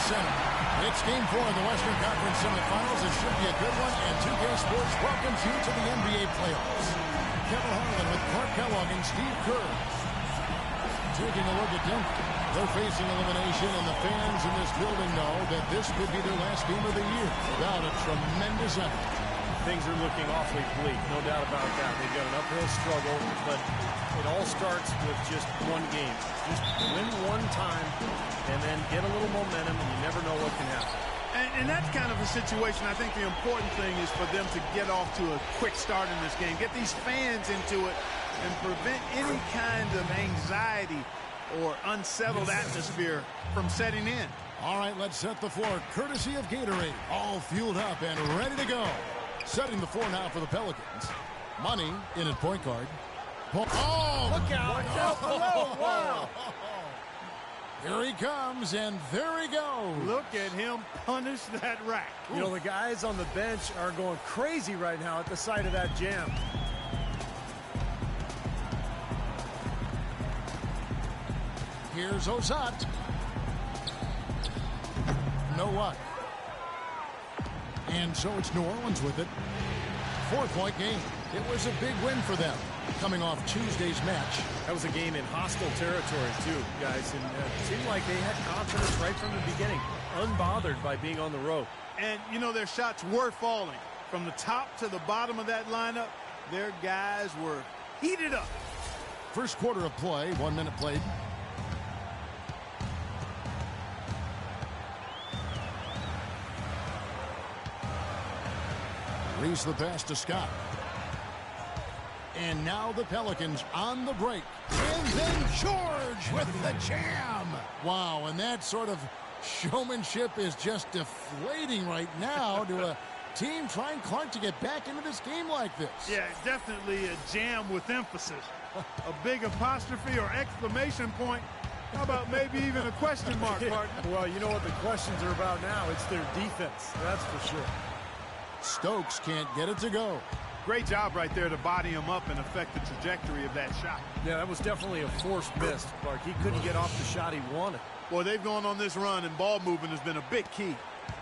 center. It's Game 4 of the Western Conference semifinals. It should be a good one, and 2K Sports welcomes you to the NBA playoffs. Kevin Harlan with Clark Kellogg and Steve Kerr. Taking a look at Denver. They're facing elimination, and the fans in this building know that this could be their last game of the year without a tremendous effort. Things are looking awfully bleak, no doubt about that. They've got an uphill struggle, but it all starts with just one game. Just win one time and then get a little momentum, and you never know what can happen. And that's kind of a situation. I think the important thing is for them to get off to a quick start in this game. Get these fans into it and prevent any kind of anxiety or unsettled atmosphere from setting in. All right, let's set the floor. Courtesy of Gatorade. All fueled up and ready to go. Setting the floor now for the Pelicans. Money in at point guard. Oh! Look out! Oh, wow! Here he comes, and there he goes. Look at him punish that rack. You know, the guys on the bench are going crazy right now at the sight of that jam. Here's Ozat. No luck. And so it's New Orleans with it. 4-point game. It was a big win for them, coming off Tuesday's match. That was a game in hostile territory, too, guys. And it seemed like they had confidence right from the beginning, unbothered by being on the road. And, you know, their shots were falling. From the top to the bottom of that lineup, their guys were heated up. First quarter of play, 1 minute played. Reese the pass to Scott. And now the Pelicans on the break. And then George with the jam. Wow, and that sort of showmanship is just deflating right now to a team trying, Clark, to get back into this game like this. Yeah, definitely a jam with emphasis. A big apostrophe or exclamation point. How about maybe even a question mark, partner? Well, you know what the questions are about now. It's their defense, that's for sure. Stokes can't get it to go. Great job right there to body him up and affect the trajectory of that shot. Yeah, that was definitely a forced miss, Clark. He couldn't get off the shot he wanted. Boy, they've gone on this run, and ball movement has been a big key.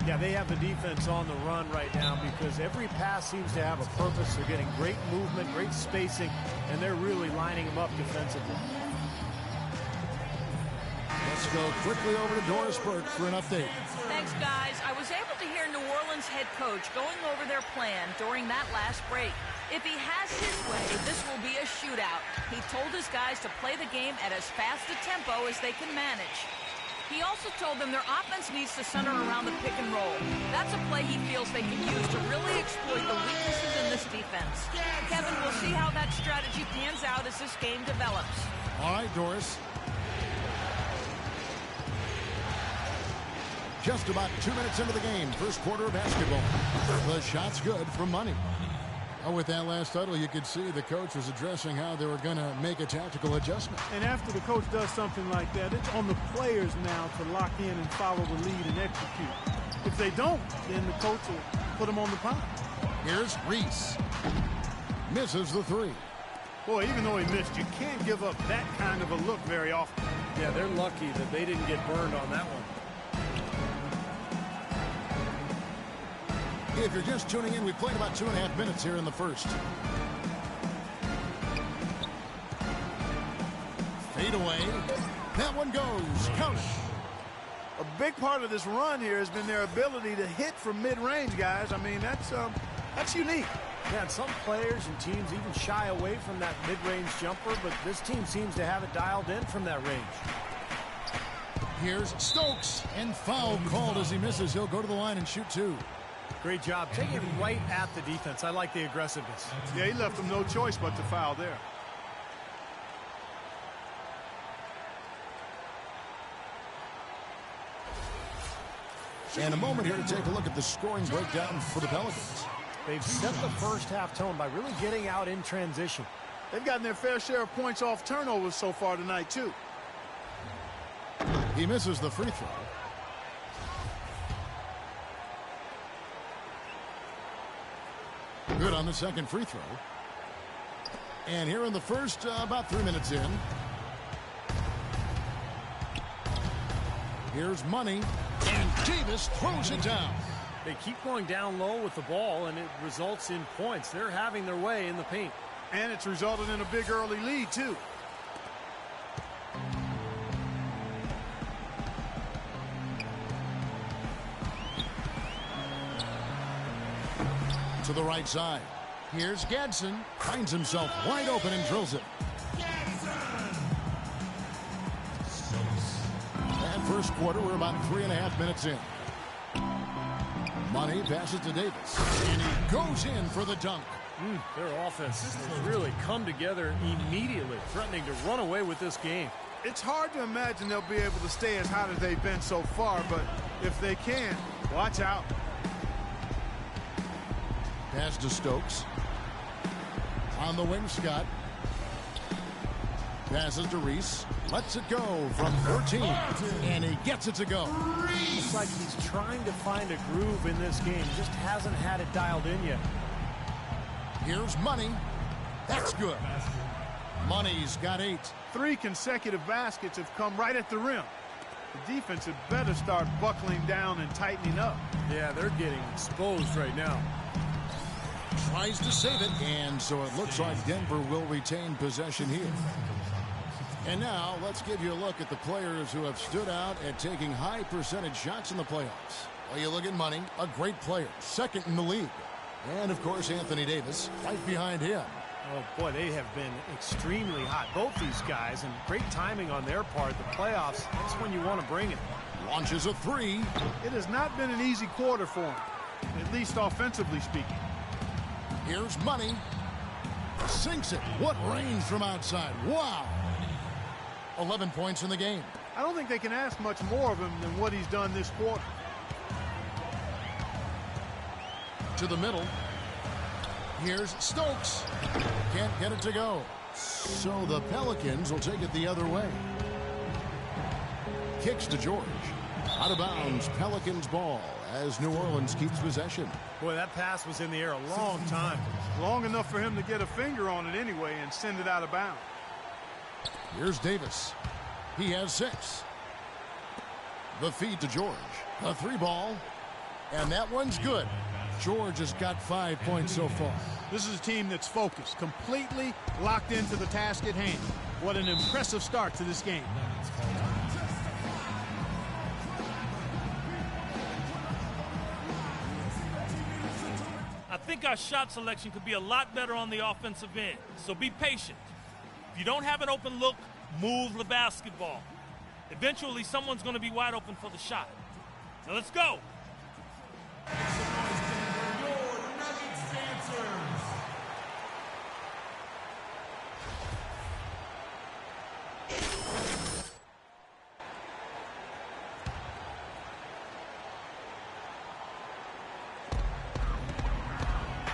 Yeah, they have the defense on the run right now because every pass seems to have a purpose. They're getting great movement, great spacing, and they're really lining them up defensively. Let's go quickly over to Doris Burke for an update. Thanks, guys. I was able to hear New Orleans head coach going over their plan during that last break. If he has his way, this will be a shootout. He told his guys to play the game at as fast a tempo as they can manage. He also told them their offense needs to center around the pick and roll. That's a play he feels they can use to really exploit the weaknesses in this defense. Kevin, we'll see how that strategy pans out as this game develops. All right, Doris. Just about 2 minutes into the game, first quarter of basketball. The shot's good from Money. With that last huddle, you could see the coach was addressing how they were going to make a tactical adjustment. And after the coach does something like that, it's on the players now to lock in and follow the lead and execute. If they don't, then the coach will put them on the pile. Here's Reese. Misses the three. Boy, even though he missed, you can't give up that kind of a look very often. Yeah, they're lucky that they didn't get burned on that one. If you're just tuning in, we played about 2.5 minutes here in the first. Fade away. That one goes. Count it. A big part of this run here has been their ability to hit from mid-range, guys. I mean, that's unique. Yeah, and some players and teams even shy away from that mid-range jumper, but this team seems to have it dialed in from that range. Here's Stokes, and foul called as he misses. He'll go to the line and shoot two. Great job taking it right at the defense. I like the aggressiveness. Yeah, he left them no choice but to foul there. And a moment here to take a look at the scoring breakdown for the Pelicans. They've set the first half tone by really getting out in transition. They've gotten their fair share of points off turnovers so far tonight, too. He misses the free throw. Good on the second free throw. And here in the first, about 3 minutes in. Here's Money. And Davis throws it down. They keep going down low with the ball, and it results in points. They're having their way in the paint. And it's resulted in a big early lead, too. To the right side. Here's Gadsden. Finds himself wide open and drills it. And first quarter, we're about 3.5 minutes in. Money passes to Davis. And he goes in for the dunk. Their offense has really come together immediately, threatening to run away with this game. It's hard to imagine they'll be able to stay as hot as they've been so far, but if they can, watch out. Pass to Stokes. On the wing, Scott. Passes to Reese. Lets it go from 14. And he gets it to go. Looks like he's trying to find a groove in this game. Just hasn't had it dialed in yet. Here's Money. That's good. Money's got 8. 3 consecutive baskets have come right at the rim. The defense had better start buckling down and tightening up. Yeah, they're getting exposed right now. Tries to save it, and so it looks like Denver will retain possession here. And now let's give you a look at the players who have stood out at taking high percentage shots in the playoffs. Well, you look at Money, a great player, second in the league. And, of course, Anthony Davis right behind him. Oh, boy, they have been extremely hot, both these guys, and great timing on their part. The playoffs, that's when you want to bring it. Launches a 3. It has not been an easy quarter for him, at least offensively speaking. Here's Money. Sinks it. What range from outside. Wow. 11 points in the game. I don't think they can ask much more of him than what he's done this quarter. To the middle. Here's Stokes. Can't get it to go. So the Pelicans will take it the other way. Kicks to George. Out of bounds, Pelicans ball as New Orleans keeps possession. Boy, that pass was in the air a long time. Long enough for him to get a finger on it anyway and send it out of bounds. Here's Davis. He has 6. The feed to George. A 3 ball. And that one's good. George has got 5 points so far. This is a team that's focused, completely locked into the task at hand. What an impressive start to this game. I think our shot selection could be a lot better on the offensive end, so be patient. If you don't have an open look, move the basketball. Eventually, someone's going to be wide open for the shot. Now let's go.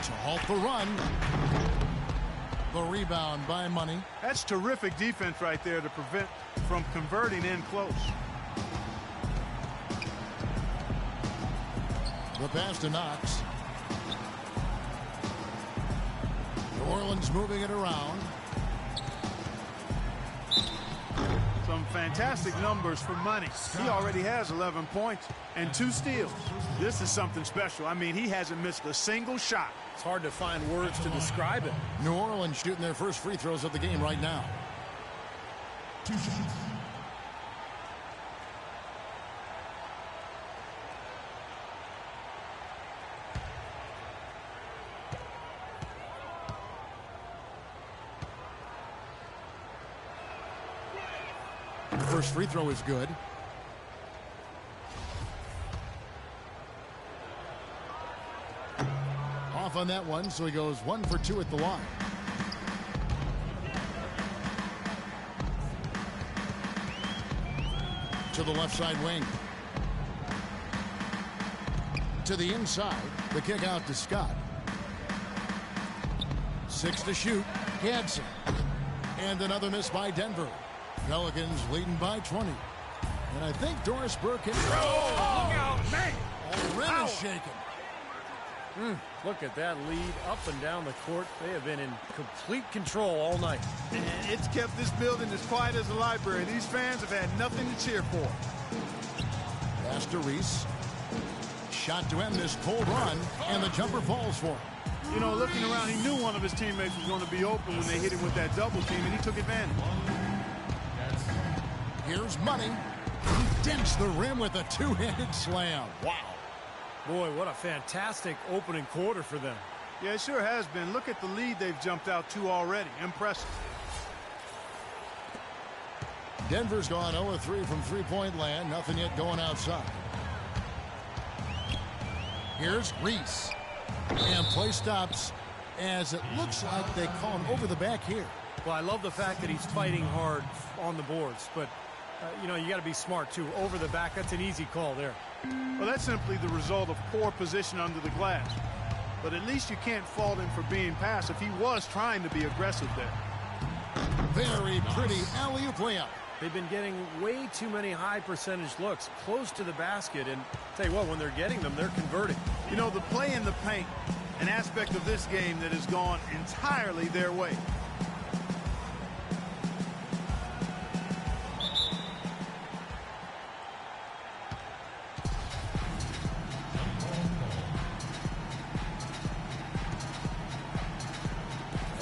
To halt the run. The rebound by Money. That's terrific defense right there to prevent from converting in close. The pass to Knox. New Orleans moving it around. Some fantastic numbers for Money. He already has 11 points and 2 steals. This is something special. I mean, he hasn't missed a single shot. It's hard to find words to describe it. New Orleans shooting their first free throws of the game right now. 2 shots. First free throw is good. Off on that one, so he goes 1 for 2 at the line. To the left side wing. To the inside. The kick out to Scott. 6 to shoot. Gadsden. And another miss by Denver. Pelicans leading by 20. And I think Doris Burke can... Oh, look out, man! The rim is shaken. Look at that lead up and down the court. They have been in complete control all night. And it's kept this building as quiet as a library. These fans have had nothing to cheer for. pass to Reese. Shot to end this cold run, and the jumper falls for him. You know, looking around, he knew one of his teammates was going to be open when they hit him with that double team, and he took advantage. Here's Money. He dents the rim with a two-handed slam. Wow. Boy, what a fantastic opening quarter for them. Yeah, it sure has been. Look at the lead they've jumped out to already. Impressive. Denver's gone 0-3 from three-point land. Nothing yet going outside. Here's Reese. And play stops as it looks like they call him over the back here. Well, I love the fact that he's fighting hard on the boards, but, you know, you got to be smart, too. Over the back, that's an easy call there. Well, that's simply the result of poor position under the glass. But at least you can't fault him for being passive. He was trying to be aggressive there. Very pretty alley-oop layup. They've been getting way too many high percentage looks close to the basket, and tell you what, when they're getting them, they're converting. You know, the play in the paint, an aspect of this game that has gone entirely their way.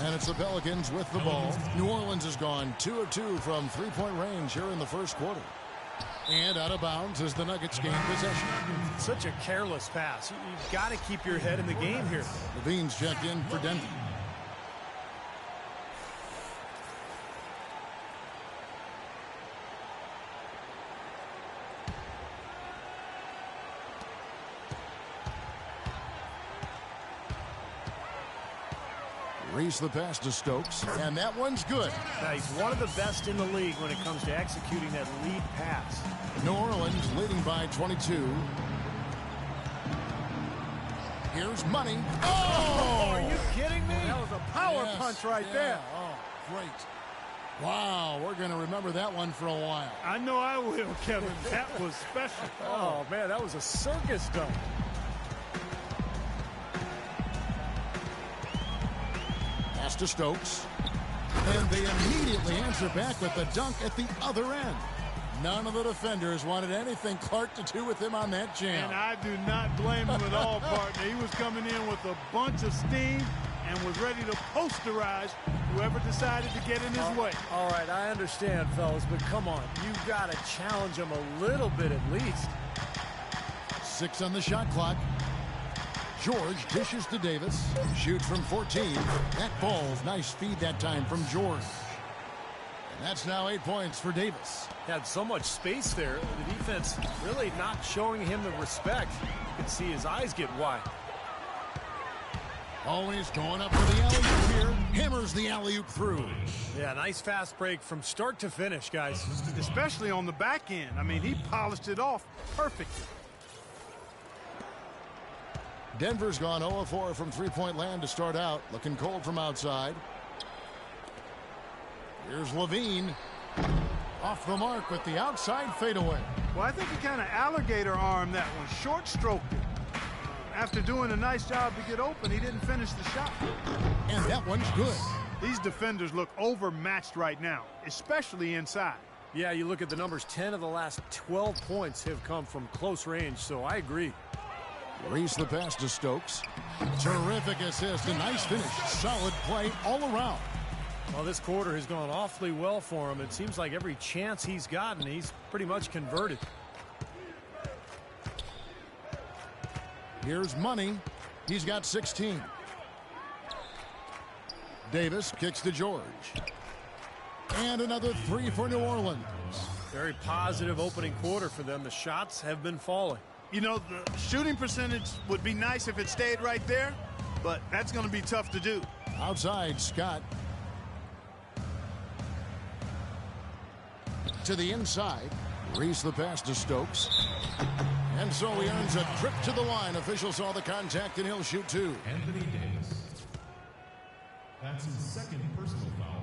And it's the Pelicans with the ball. New Orleans has gone 2 of 2 from three-point range here in the first quarter. And out of bounds as the Nuggets gain possession. Such a careless pass. You've got to keep your head in the game here. Levine's checked in for Denver. Reese the pass to Stokes, and that one's good. Now, he's one of the best in the league when it comes to executing that lead pass. New Orleans leading by 22. Here's Money. Oh! Are you kidding me? That was a power punch right there. Oh, great. Wow, we're going to remember that one for a while. I know I will, Kevin. That was special. Oh, man, that was a circus dunk. Pass to Stokes. And they immediately answer back with the dunk at the other end. None of the defenders wanted anything Clark to do with him on that jam. And I do not blame him at all, partner. He was coming in with a bunch of steam and was ready to posterize whoever decided to get in his way. All right, I understand, fellas, but come on. You've got to challenge him a little bit at least. 6 on the shot clock. George dishes to Davis. Shoots from 14. That ball's nice feed that time from George. And that's now 8 points for Davis. Had so much space there. The defense really not showing him the respect. You can see his eyes get wide. Always going up for the alley-oop here. Hammers the alley-oop through. Yeah, nice fast break from start to finish, guys. Especially on the back end. I mean, he polished it off perfectly. Denver's gone 0-4 from three-point land to start out. Looking cold from outside. Here's Levine. Off the mark with the outside fadeaway. Well, I think he kind of alligator armed that one. Short stroked it. After doing a nice job to get open, he didn't finish the shot. And that one's good. These defenders look overmatched right now, especially inside. Yeah, you look at the numbers. 10 of the last 12 points have come from close range, so I agree. Reese the pass to Stokes. Terrific assist. A nice finish. Solid play all around. Well, this quarter has gone awfully well for him. It seems like every chance he's gotten, he's pretty much converted. Here's Money. He's got 16. Davis kicks to George. And another 3 for New Orleans. Very positive opening quarter for them. The shots have been falling. You know, the shooting percentage would be nice if it stayed right there, but that's going to be tough to do. Outside, Scott. To the inside. Reese the pass to Stokes. And so he earns a trip to the line. Official saw the contact, and he'll shoot 2. Anthony Davis. That's his second personal foul.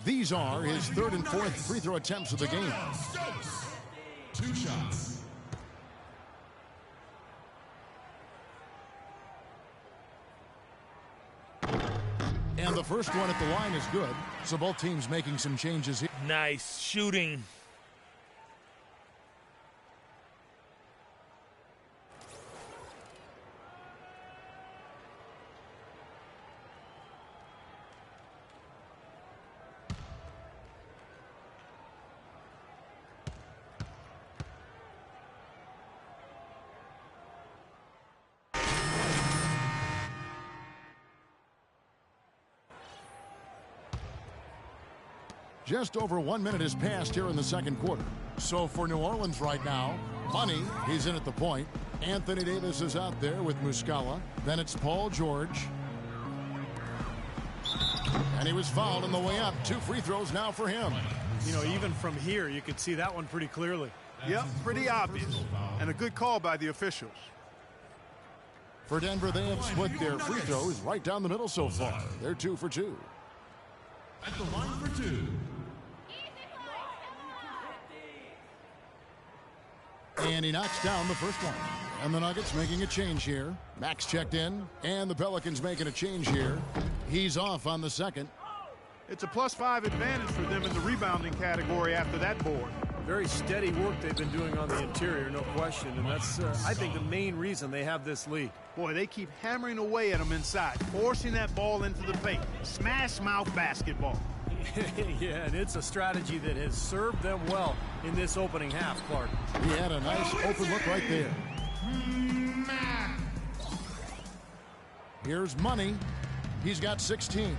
These are his 3rd and 4th free throw attempts of the game. 2 shots. And the the first one at the line is good, so both teams making some changes here. Nice shooting. Just over 1 minute has passed here in the second quarter. So for New Orleans right now, Money, he's in at the point. Anthony Davis is out there with Muscala. Then it's Paul George. And he was fouled on the way up. 2 free throws now for him. You know, even from here, you could see that one pretty clearly. Yep, pretty obvious. And a good call by the officials. For Denver, they have split their free throws right down the middle so far. They're 2 for 2. At the line for 2. And he knocks down the first one. And the Nuggets making a change here. Max checked in. And the Pelicans making a change here. He's off on the second. It's a +5 advantage for them in the rebounding category after that board. Very steady work they've been doing on the interior, no question. And that's, I think, the main reason they have this lead. Boy, they keep hammering away at them inside, forcing that ball into the paint. Smash mouth basketball. Yeah, and it's a strategy that has served them well in this opening half, Clark. He had a nice open look right there. Here's Money. He's got 16.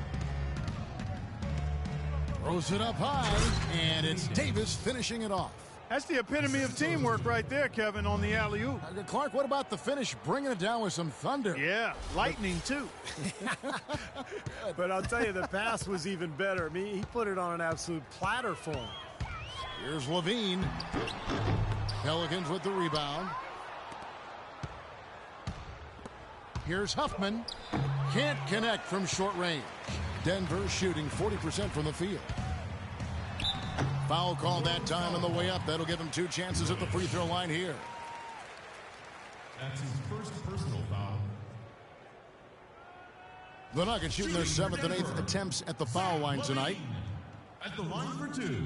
Throws it up high, and it's Davis finishing it off. That's the epitome of teamwork right there, Kevin, on the alley-oop. Clark, what about the finish? Bringing it down with some thunder. Yeah, lightning, too. But I'll tell you, the pass was even better. I mean, he put it on an absolute platter for him. Here's Levine. Pelicans with the rebound. Here's Huffman. Can't connect from short range. Denver shooting 40% from the field. Foul call that time on the way up. That'll give him 2 chances at the free throw line here. That's his first personal foul. The Nuggets shooting their 7th and 8th attempts at the foul line tonight. At the line for 2.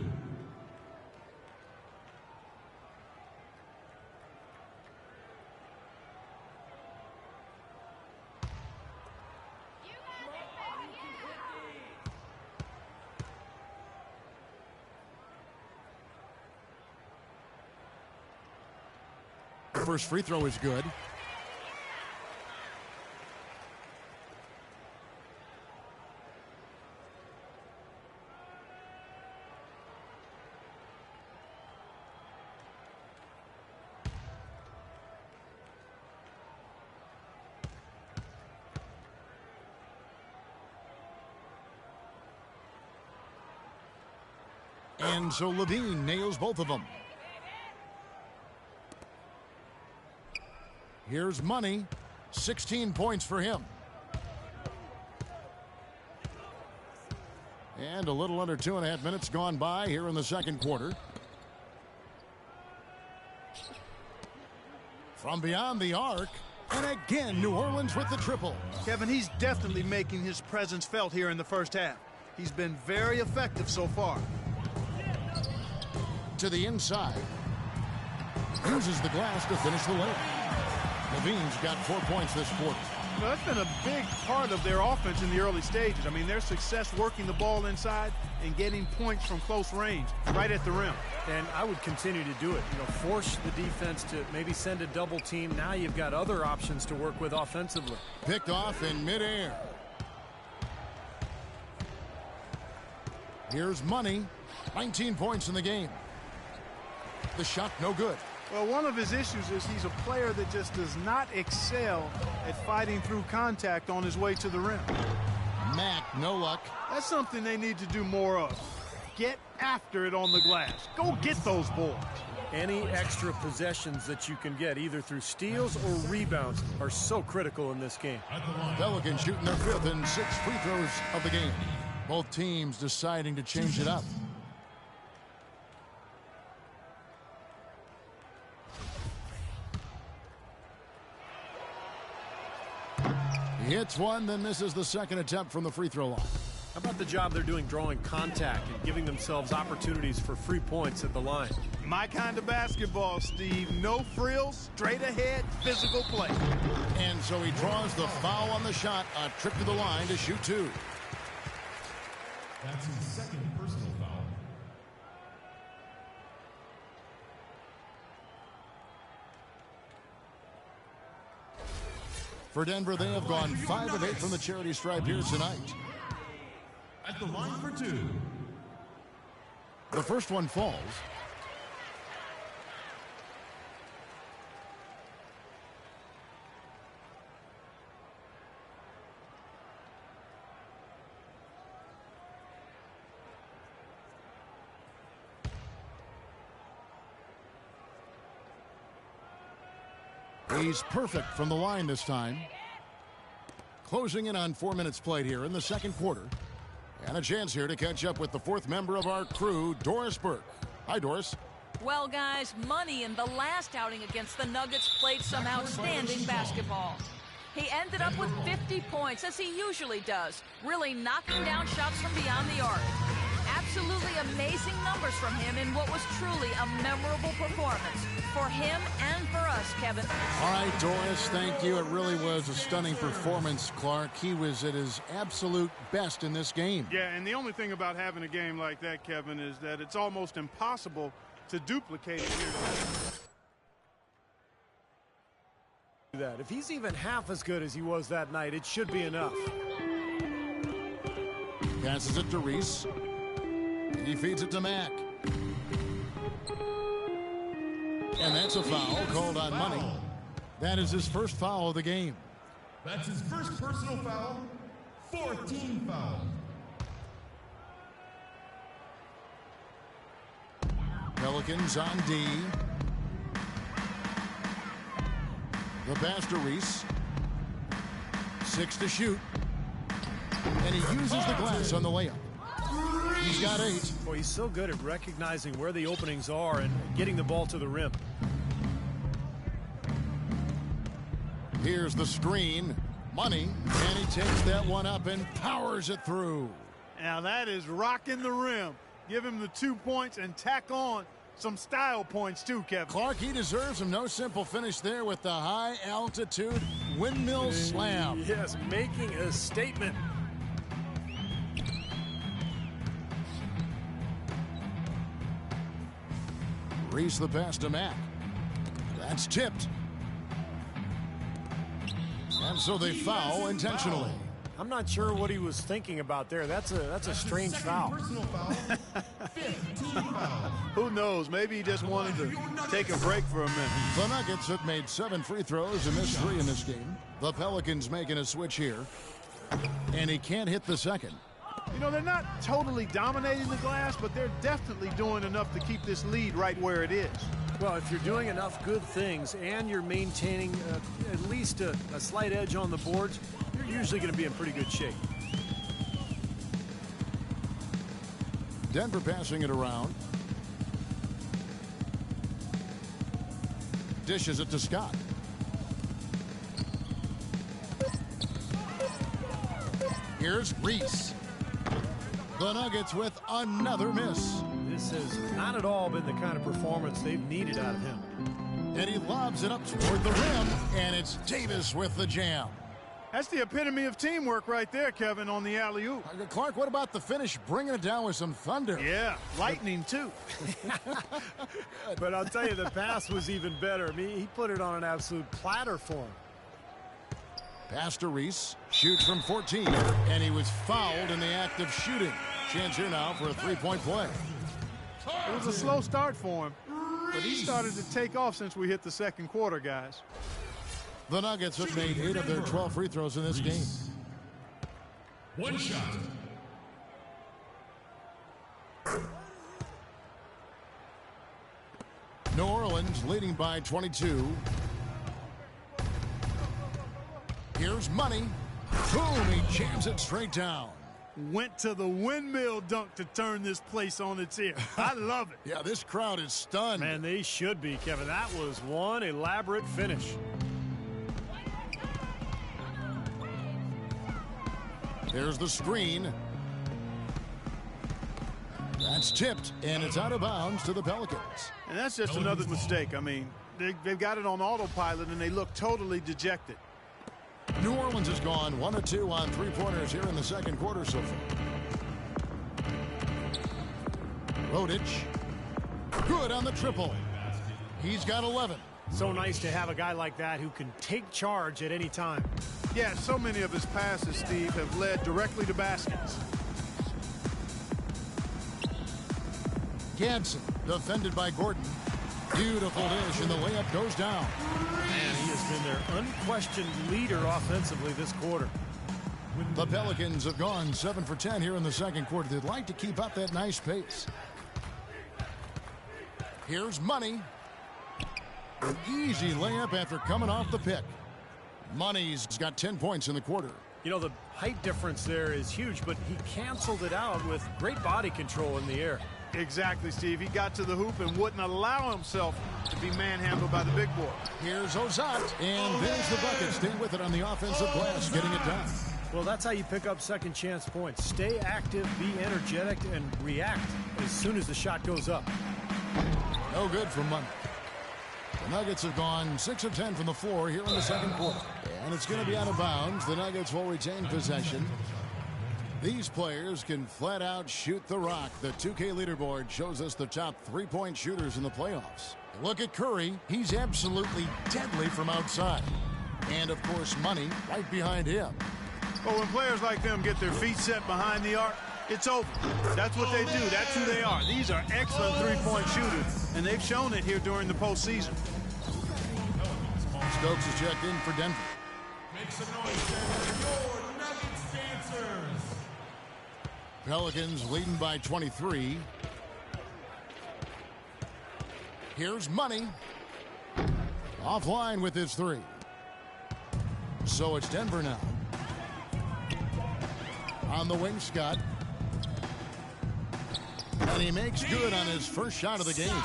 First free throw is good. And so Levine nails both of them. Here's Money. 16 points for him. And a little under 2.5 minutes gone by here in the second quarter. From beyond the arc. And again, New Orleans with the triple. Kevin, he's definitely making his presence felt here in the first half. He's been very effective so far. To the inside. Uses the glass to finish the layup. Levine's got 4 points this quarter. Well, that's been a big part of their offense in the early stages. I mean, their success working the ball inside and getting points from close range, right at the rim. And I would continue to do it. You know, force the defense to maybe send a double team. Now you've got other options to work with offensively. Picked off in midair. Here's Money. 19 points in the game. The shot no good. Well, one of his issues is he's a player that just does not excel at fighting through contact on his way to the rim. Mack, no luck. That's something they need to do more of. Get after it on the glass. Go get those boards. Any extra possessions that you can get, either through steals or rebounds, are so critical in this game. Pelicans shooting their 5th and 6th free throws of the game. Both teams deciding to change it up. He hits one, then misses the second attempt from the free throw line. How about the job they're doing drawing contact and giving themselves opportunities for free points at the line? My kind of basketball, Steve. No frills, straight ahead, physical play. And so he draws the foul on the shot, a trip to the line to shoot two. That's his second personal foul. For Denver, they have gone 5 of 8 from the charity stripe here tonight. At the line for two. The first one falls. He's perfect from the line this time. Closing in on 4 minutes played here in the second quarter. And a chance here to catch up with the fourth member of our crew, Doris Burke. Hi, Doris. Well, guys, Money in the last outing against the Nuggets played some outstanding basketball. He ended up with 50 points, as he usually does, really knocking down shots from beyond the arc. Absolutely amazing numbers from him in what was truly a memorable performance for him and for us, Kevin. All right, Doris, thank you. It really was a stunning performance, Clark. He was at his absolute best in this game. Yeah, and the only thing about having a game like that, Kevin, is that it's almost impossible to duplicate it here tonight. That if he's even half as good as he was that night, it should be enough. Passes it to Reese. He feeds it to Mack. And that's a foul called on Money. That is his first foul of the game. That's his first personal foul. 14 fouls. Pelicans on D. The pass to Reese. 6 to shoot. And he uses the glass on the layup. He's got 8. Boy, he's so good at recognizing where the openings are and getting the ball to the rim. Here's the screen. Money. And he takes that one up and powers it through. Now that is rocking the rim. Give him the 2 points and tack on some style points too, Kevin. Clark, he deserves him. No simple finish there with the high altitude windmill slam. Yes, making a statement. Reese the pass to Mack. That's tipped. And so they foul intentionally. I'm not sure what he was thinking about there. That's a strange foul. Personal foul. 15 fouls. Who knows? Maybe he just wanted to take a break for a minute. The Nuggets have made 7 free throws and missed 3 in this game. The Pelicans making a switch here. And he can't hit the second. You know, they're not totally dominating the glass, but they're definitely doing enough to keep this lead right where it is. Well, if you're doing enough good things and you're maintaining at least a slight edge on the boards, you're usually going to be in pretty good shape. Denver passing it around. Dishes it to Scott. Here's Reese. The Nuggets with another miss. This has not at all been the kind of performance they've needed out of him. And he lobs it up toward the rim, and it's Davis with the jam. That's the epitome of teamwork right there, Kevin, on the alley-oop. Clark, what about the finish? Bringing it down with some thunder. Yeah, lightning, too. But I'll tell you, the pass was even better. I mean, he put it on an absolute platter for him. Pass to Reese. Shoots from 14, and he was fouled in the act of shooting. Chance here now for a three-point play. It was a slow start for him, but he started to take off since we hit the second quarter, guys. The Nuggets have made 8 of their 12 free throws in this game. One shot. New Orleans leading by 22. Here's Money. Boom, he jams it straight down. Went to the windmill dunk to turn this place on its ear. I love it. Yeah, this crowd is stunned. Man, they should be, Kevin. That was one elaborate finish. There's the screen. That's tipped, and it's out of bounds to the Pelicans. And that's just another mistake. I mean, they've got it on autopilot, and they look totally dejected. New Orleans has gone 1 of 2 on three-pointers here in the second quarter so far. Rodic. Good on the triple. He's got 11. So nice to have a guy like that who can take charge at any time. Yeah, so many of his passes, Steve, have led directly to baskets. Gadsden, defended by Gordon. Beautiful dish, and the layup goes down. Man, he has been their unquestioned leader offensively this quarter. The Pelicans have gone 7 for 10 here in the second quarter. They'd like to keep up that nice pace. Here's Money. An easy layup after coming off the pick. Money's got 10 points in the quarter. You know, the height difference there is huge, but he canceled it out with great body control in the air. Exactly, Steve. He got to the hoop and wouldn't allow himself to be manhandled by the big boy. Here's Ozat, and there's the bucket. Stay with it on the offensive glass, getting it done. Well, that's how you pick up second chance points. Stay active, be energetic, and react as soon as the shot goes up. No good from Money. The Nuggets have gone 6 of 10 from the floor here in the second quarter. And it's going to be out of bounds. The Nuggets will retain possession. These players can flat out shoot the rock. The 2K leaderboard shows us the top three-point shooters in the playoffs. Look at Curry. He's absolutely deadly from outside. And, of course, Money right behind him. But when players like them get their feet set behind the arc, it's over. That's what they do. That's who they are. These are excellent three-point shooters, and they've shown it here during the postseason. Stokes is checked in for Denver. Make some noise for your Nuggets dancers. Pelicans leading by 23. Here's Money. Offline with his three. So it's Denver now. On the wing, Scott. And he makes good on his first shot of the game.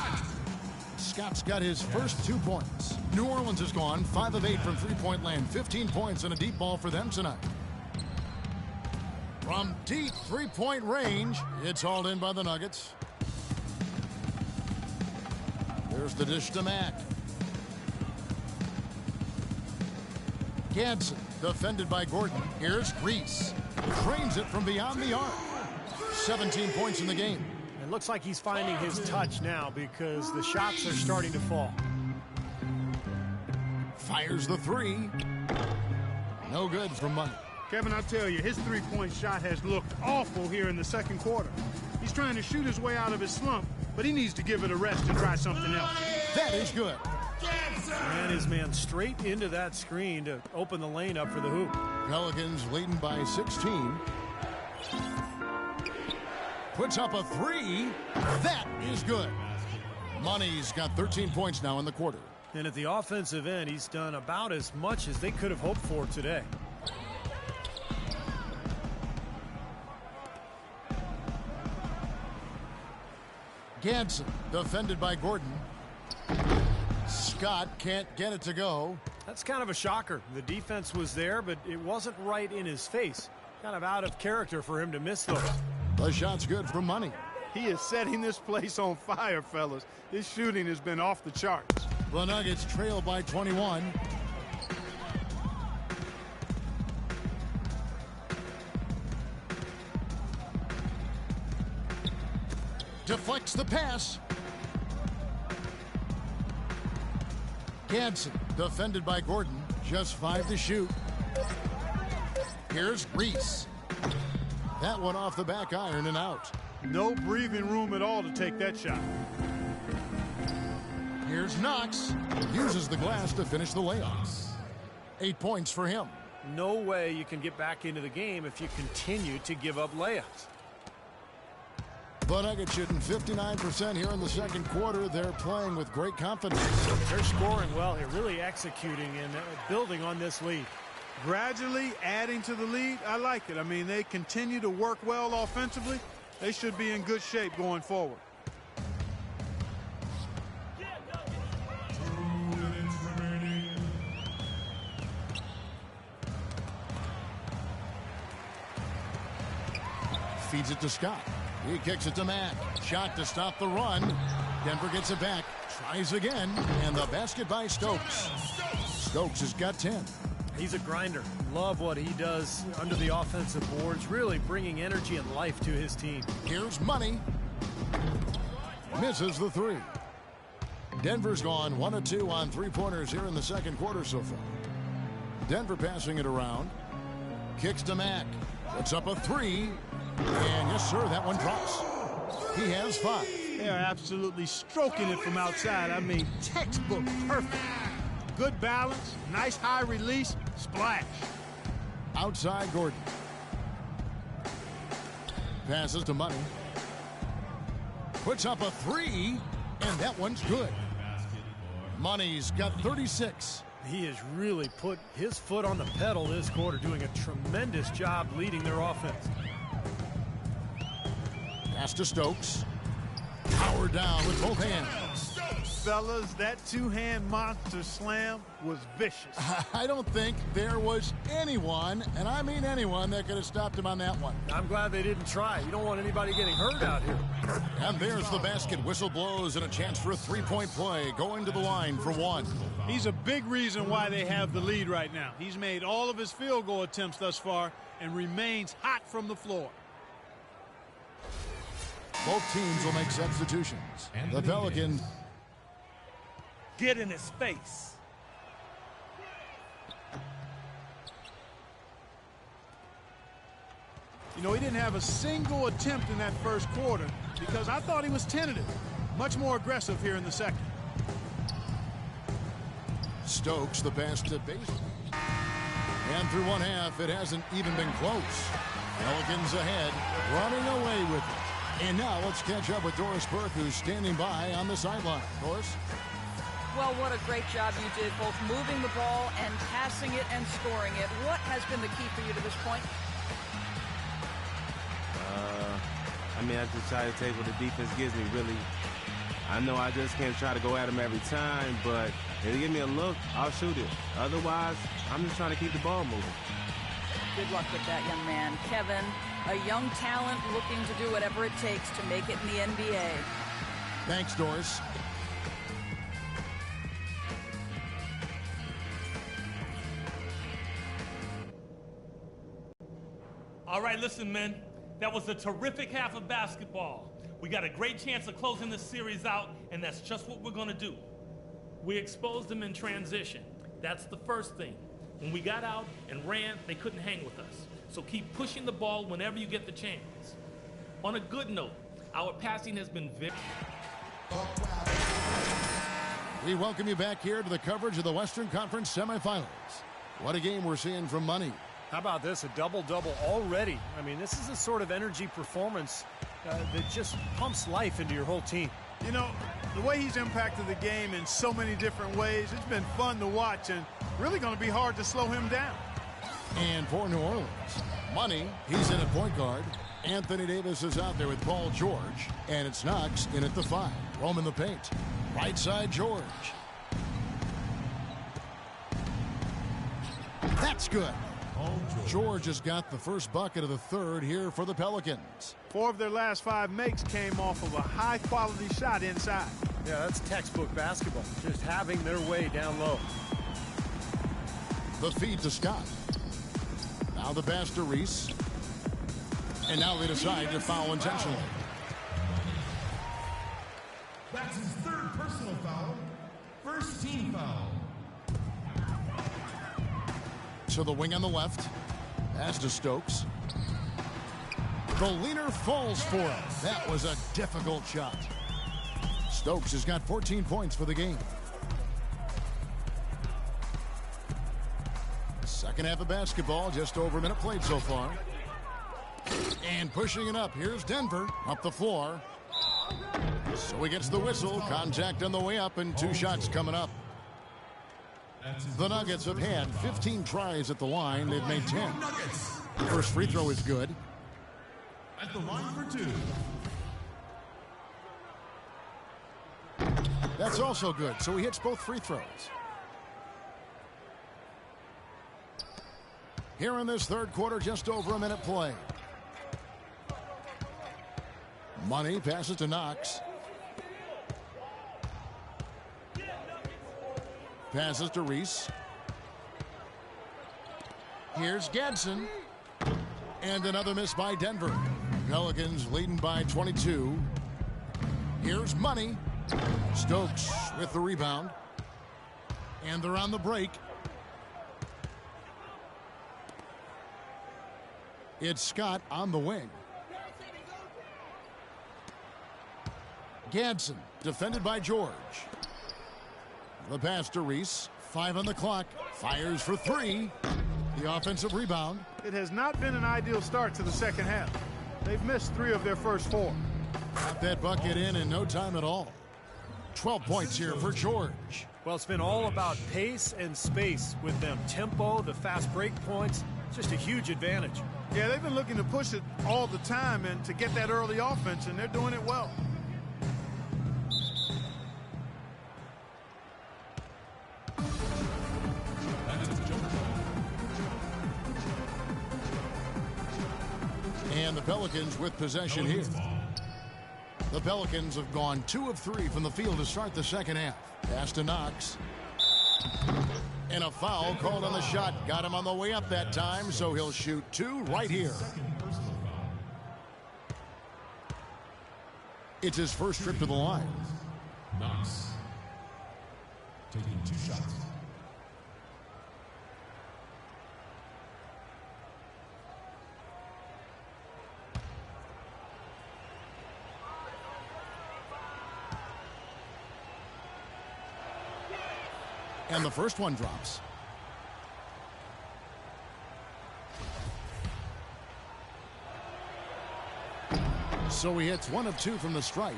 Scott's got his first 2 points. New Orleans has gone 5 of 8 from three-point land. 15 points and a deep ball for them tonight. From deep three-point range, it's hauled in by the Nuggets. There's the dish to Mack. Gadsden, defended by Gordon. Here's Reese. Trains it from beyond the arc. 17 points in the game. It looks like he's finding his touch now because the shots are starting to fall. Fires the three. No good from Money. Kevin, I tell you, his three-point shot has looked awful here in the second quarter. He's trying to shoot his way out of his slump, but he needs to give it a rest and try something else. That is good. And his man straight into that screen to open the lane up for the hoop. Pelicans leading by 16. Puts up a three. That is good. Money's got 13 points now in the quarter. And at the offensive end, he's done about as much as they could have hoped for today. Gadsden, defended by Gordon. Scott can't get it to go. That's kind of a shocker. The defense was there, but it wasn't right in his face. Kind of out of character for him to miss those. The shot's good from Money. He is setting this place on fire, fellas. His shooting has been off the charts. The Nuggets trail by 21. Deflects the pass. Gadsden, defended by Gordon. Just 5 to shoot. Here's Reese. That one off the back iron and out. No breathing room at all to take that shot. Here's Knox. Uses the glass to finish the layup. 8 points for him. No way you can get back into the game if you continue to give up layups. The Nuggets shooting 59% here in the second quarter. They're playing with great confidence. They're scoring well here, really executing and building on this lead. Gradually adding to the lead, I like it. I mean, they continue to work well offensively. They should be in good shape going forward. 2 minutes remaining. Feeds it to Scott. He kicks it to Mack. Shot to stop the run. Denver gets it back. Tries again. And the basket by Stokes. Stokes has got 10. He's a grinder. Love what he does under the offensive boards, really bringing energy and life to his team. Here's Money. Misses the three. Denver's gone 1 of 2 on three-pointers here in the second quarter so far. Denver passing it around. Kicks to Mack. Puts up a three. And yes, sir, that one drops. He has 5. They are absolutely stroking it from outside. I mean, textbook perfect. Good balance, nice high release, splash. Outside Gordon. Passes to Money. Puts up a three, and that one's good. Money's got 36. He has really put his foot on the pedal this quarter, doing a tremendous job leading their offense. Pass to Stokes. Power down with both hands. Fellas, that two-hand monster slam was vicious. I don't think there was anyone, and I mean anyone, that could have stopped him on that one. I'm glad they didn't try. You don't want anybody getting hurt out here. And there's the basket. Whistle blows and a chance for a three-point play. Going to the line for one. He's a big reason why they have the lead right now. He's made all of his field goal attempts thus far and remains hot from the floor. Both teams will make substitutions. The Pelicans. Get in his face. You know, he didn't have a single attempt in that first quarter because I thought he was tentative. Much more aggressive here in the second. Stokes, the pass to base. And through one half, it hasn't even been close. Pelicans ahead, running away with it. And now let's catch up with Doris Burke, who's standing by on the sideline. Doris? Well, what a great job you did, both moving the ball and passing it and scoring it. What has been the key for you to this point? I mean, I just try to take what the defense gives me, really. I know I just can't try to go at them every time, but if they give me a look, I'll shoot it. Otherwise, I'm just trying to keep the ball moving. Good luck with that, young man. Kevin, a young talent looking to do whatever it takes to make it in the NBA. Thanks, Doris. All right, listen, men. That was a terrific half of basketball. We got a great chance of closing this series out, and that's just what we're going to do. We exposed them in transition. That's the first thing. When we got out and ran, they couldn't hang with us. So keep pushing the ball whenever you get the chance. On a good note, our passing has been very... We welcome you back here to the coverage of the Western Conference semifinals. What a game we're seeing from Money. How about this, a double-double already? I mean, this is a sort of energy performance that just pumps life into your whole team. You know, the way he's impacted the game in so many different ways, it's been fun to watch and really going to be hard to slow him down. And for New Orleans, Money, he's in at point guard. Anthony Davis is out there with Paul George. And it's Knox in at the 5. Roman the paint. Right side, George. That's good. George has got the first bucket of the third here for the Pelicans. 4 of their last 5 makes came off of a high-quality shot inside. Yeah, that's textbook basketball, just having their way down low. The feed to Scott. Now the pass to Reese. And now they decide to foul intentionally. That's his 3rd personal foul. First team foul. To the wing on the left. Pass to Stokes. The leaner falls for it. That was a difficult shot. Stokes has got 14 points for the game. Second half of basketball, just over a minute played so far. And pushing it up, here's Denver up the floor. So he gets the whistle, contact on the way up, and 2 shots coming up. The Nuggets have had 15 tries at the line. They've made 10. First free throw is good. At the line for 2. That's also good, so he hits both free throws. Here in this third quarter, just over a minute play. Money passes to Knox. Passes to Reese. Here's Gadsden. And another miss by Denver. Pelicans leading by 22. Here's Money. Stokes with the rebound. And they're on the break. It's Scott on the wing. Gadsden defended by George. The pass to Reese. 5 on the clock. Fires for 3. The offensive rebound. It has not been an ideal start to the second half. They've missed 3 of their first 4. Got that bucket in no time at all. 12 points here for George. Well, it's been all about pace and space with them. Tempo, the fast break points, just a huge advantage. Yeah, they've been looking to push it all the time and to get that early offense, and they're doing it well. And the Pelicans with possession here. The Pelicans have gone 2 of 3 from the field to start the second half. Pass to Knox. And a foul called on the shot. Got him on the way up that time, so he'll shoot 2 right here. It's his first trip to the line. Knox taking 2 shots. And the first one drops. So he hits 1 of 2 from the stripe.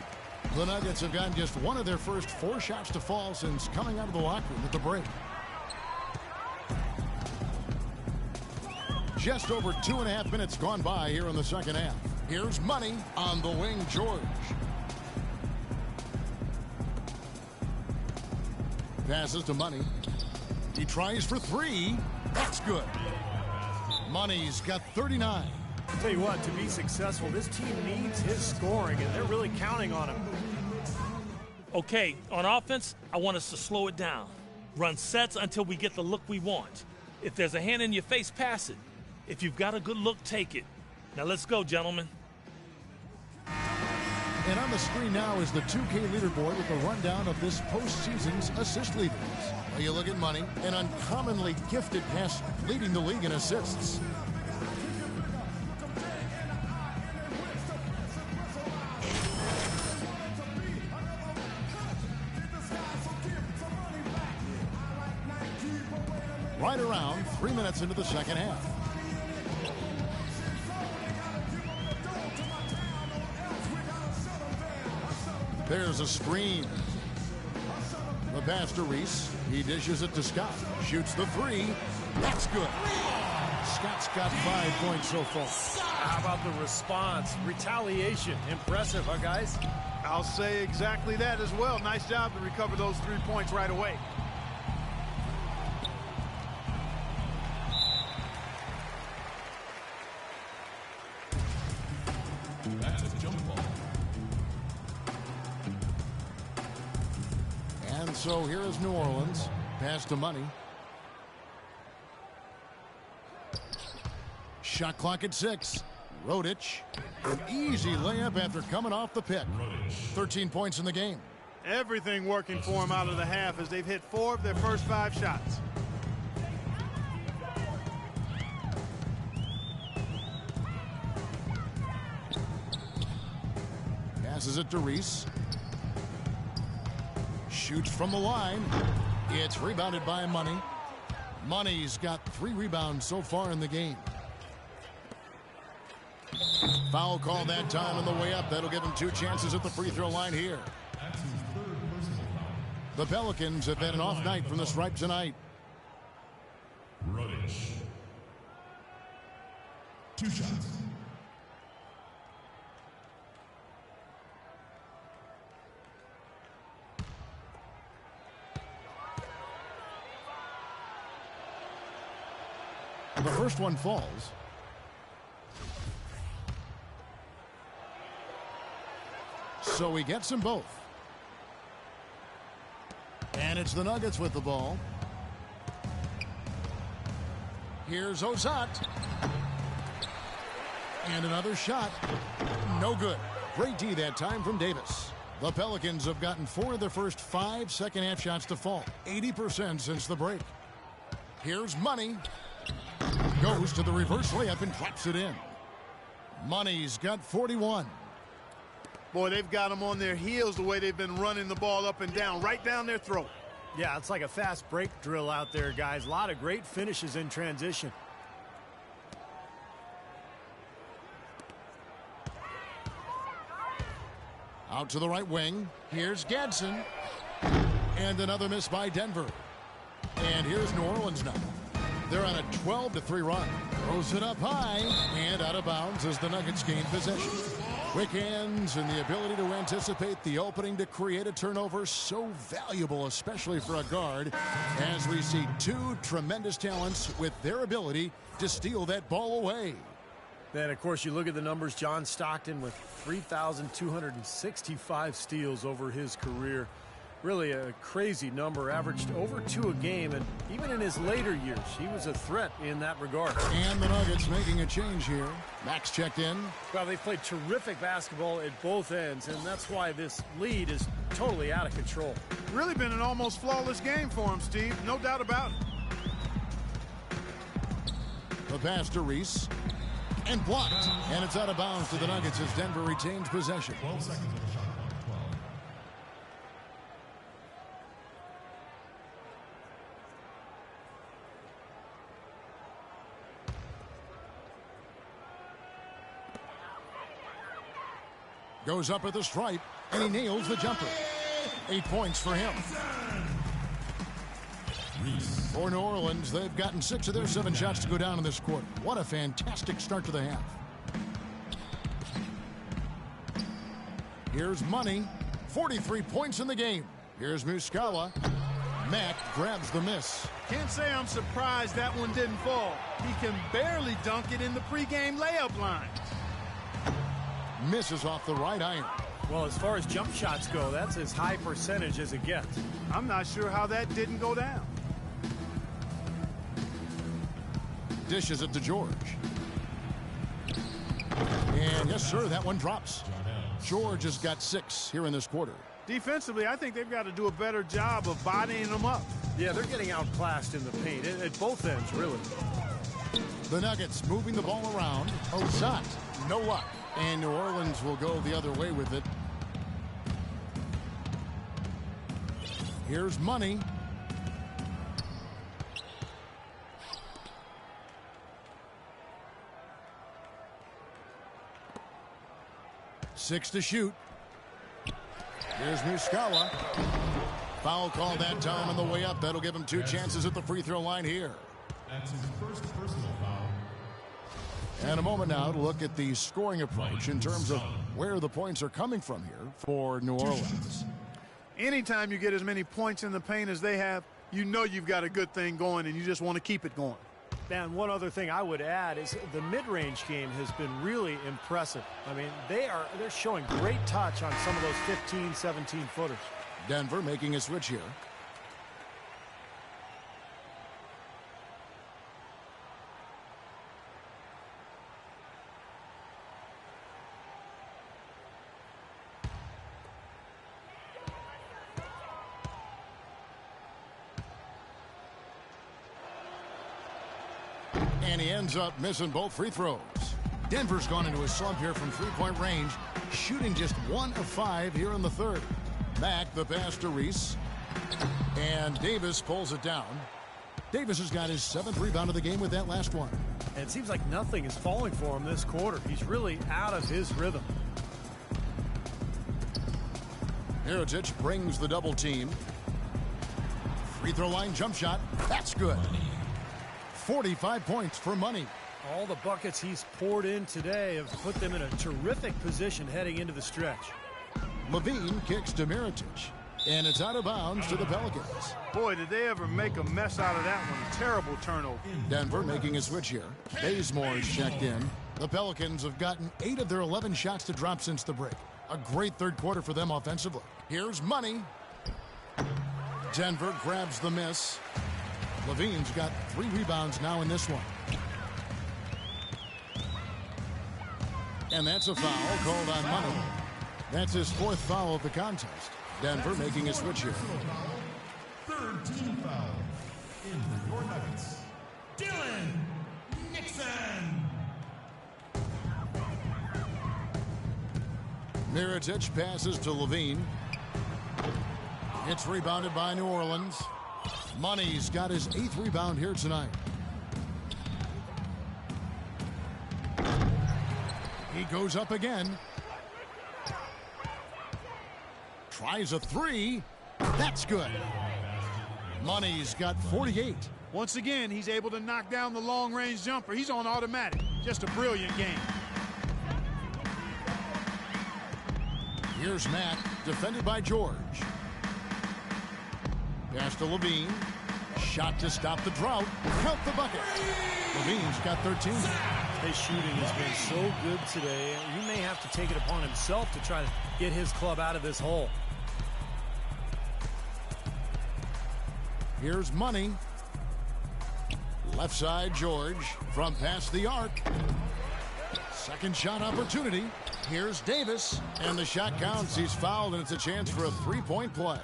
The Nuggets have gotten just 1 of their first 4 shots to fall since coming out of the locker room at the break. Just over 2.5 minutes gone by here in the second half. Here's Money on the wing, George. Passes to Money. He tries for 3. That's good. Money's got 39. I'll tell you what, to be successful, this team needs his scoring, and they're really counting on him. Okay, on offense, I want us to slow it down. Run sets until we get the look we want. If there's a hand in your face, pass it. If you've got a good look, take it. Now let's go, gentlemen. And on the screen now is the 2K leaderboard with a rundown of this postseason's assist leaders. Well, you look at Money, an uncommonly gifted passer, leading the league in assists. Right around 3 minutes into the second half. There's a screen. The pass to Reese. He dishes it to Scott. Shoots the 3. That's good. Scott's got 5 points so far. How about the response? Retaliation. Impressive, huh, guys? I'll say exactly that as well. Nice job to recover those 3 points right away. That's a jump ball. And so here is New Orleans. Pass to Money. Shot clock at 6. Rodich. An easy layup after coming off the pick. 13 points in the game. Everything working for them out of the half as they've hit 4 of their first 5 shots. Passes it to Reese. Shoots from the line. It's rebounded by Money. Money's got 3 rebounds so far in the game. Foul call that time on the way up. That'll give him 2 chances at the free throw line here. That's his 3rd personal foul. The Pelicans have had an off night from the stripe tonight. Rodich. 2 shots. The first one falls. So he gets them both. And it's the Nuggets with the ball. Here's Ozat. And another shot. No good. Great D that time from Davis. The Pelicans have gotten 4 of their first 5 second-half shots to fall. 80% since the break. Here's Money. Goes to the reverse layup and drops it in. Money's got 41. Boy, they've got them on their heels the way they've been running the ball up and down, right down their throat. Yeah, it's like a fast break drill out there, guys. A lot of great finishes in transition. Out to the right wing. Here's Gadsden. And another miss by Denver. And here's New Orleans now. They're on a 12-3 run. Throws it up high and out of bounds as the Nuggets gain possession. Quick hands and the ability to anticipate the opening to create a turnover, so valuable, especially for a guard, as we see 2 tremendous talents with their ability to steal that ball away. Then, of course, you look at the numbers. John Stockton with 3,265 steals over his career. Really a crazy number, averaged over 2 a game, and even in his later years, he was a threat in that regard. And the Nuggets making a change here. Max checked in. Well, they've played terrific basketball at both ends, and that's why this lead is totally out of control. Really been an almost flawless game for him, Steve. No doubt about it. The pass to Reese. And blocked. And it's out of bounds to the Nuggets as Denver retains possession. 12 seconds on the shot clock. 12. Goes up at the stripe, and he nails the jumper. 8 points for him. For New Orleans, they've gotten 6 of their 7 shots to go down in this quarter. What a fantastic start to the half. Here's Money. 43 points in the game. Here's Muscala. Mack grabs the miss. Can't say I'm surprised that one didn't fall. He can barely dunk it in the pregame layup line. Misses off the right iron. Well, as far as jump shots go, that's as high percentage as it gets. I'm not sure how that didn't go down. Dishes it to George. And yes, sir, that one drops. George has got 6 here in this quarter. Defensively, I think they've got to do a better job of bodying them up. Yeah, they're getting outclassed in the paint at both ends, really. The Nuggets moving the ball around. Ozat, no luck. And New Orleans will go the other way with it. Here's Money. Six to shoot. Here's Muscala. Foul call that time on the way up. That'll give him 2 chances at the free throw line here. That's his first personal foul. And a moment now to look at the scoring approach in terms of where the points are coming from here for New Orleans. Anytime you get as many points in the paint as they have, you know you've got a good thing going and you just want to keep it going. And one other thing I would add is the mid-range game has been really impressive. I mean, they're showing great touch on some of those 15, 17-footers. Denver making a switch here. And he ends up missing both free throws. Denver's gone into a slump here from 3-point range, shooting just 1 of 5 here in the third. Mack the pass to Reese. And Davis pulls it down. Davis has got his 7th rebound of the game with that last one. And it seems like nothing is falling for him this quarter. He's really out of his rhythm. Mirotic brings the double team. Free throw line jump shot. That's good. 45 points for Money. All the buckets he's poured in today have put them in a terrific position heading into the stretch. Levine kicks to Mirotic. And it's out of bounds to the Pelicans. Boy, did they ever make a mess out of that one. Terrible turnover. Denver making a switch here. Bazemore is checked in. The Pelicans have gotten 8 of their 11 shots to drop since the break. A great third quarter for them offensively. Here's Money. Denver grabs the miss. Levine's got 3 rebounds now in this one. And that's a foul called on Money. That's his 4th foul of the contest. Denver making a switch here. Third team foul. In for your Nuggets, Dylan Nixon. Mirotic passes to Levine. It's rebounded by New Orleans. Money's got his 8th rebound here tonight. He goes up again. Tries a 3. That's good. Money's got 48. Once again, he's able to knock down the long-range jumper. He's on automatic. Just a brilliant game. Here's Matt, defended by George. Pass to Levine. Shot to stop the drought. Count the bucket. Levine's got 13. His shooting has been so good today. He may have to take it upon himself to try to get his club out of this hole. Here's Money. Left side, George. From past the arc. Second shot opportunity. Here's Davis. And the shot counts. He's fouled, and it's a chance for a 3-point play.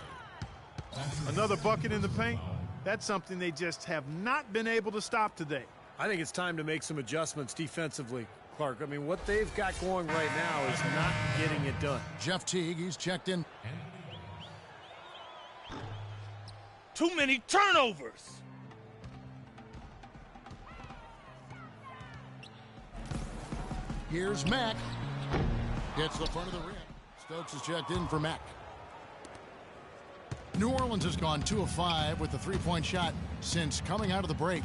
Another bucket in the paint. That's something they just have not been able to stop today. I think it's time to make some adjustments defensively, Clark. I mean, what they've got going right now is not getting it done. Jeff Teague, he's checked in. Too many turnovers. Here's Mack. Hits the front of the rim. Stokes is checked in for Mack. New Orleans has gone 2 of 5 with the 3-point shot since coming out of the break.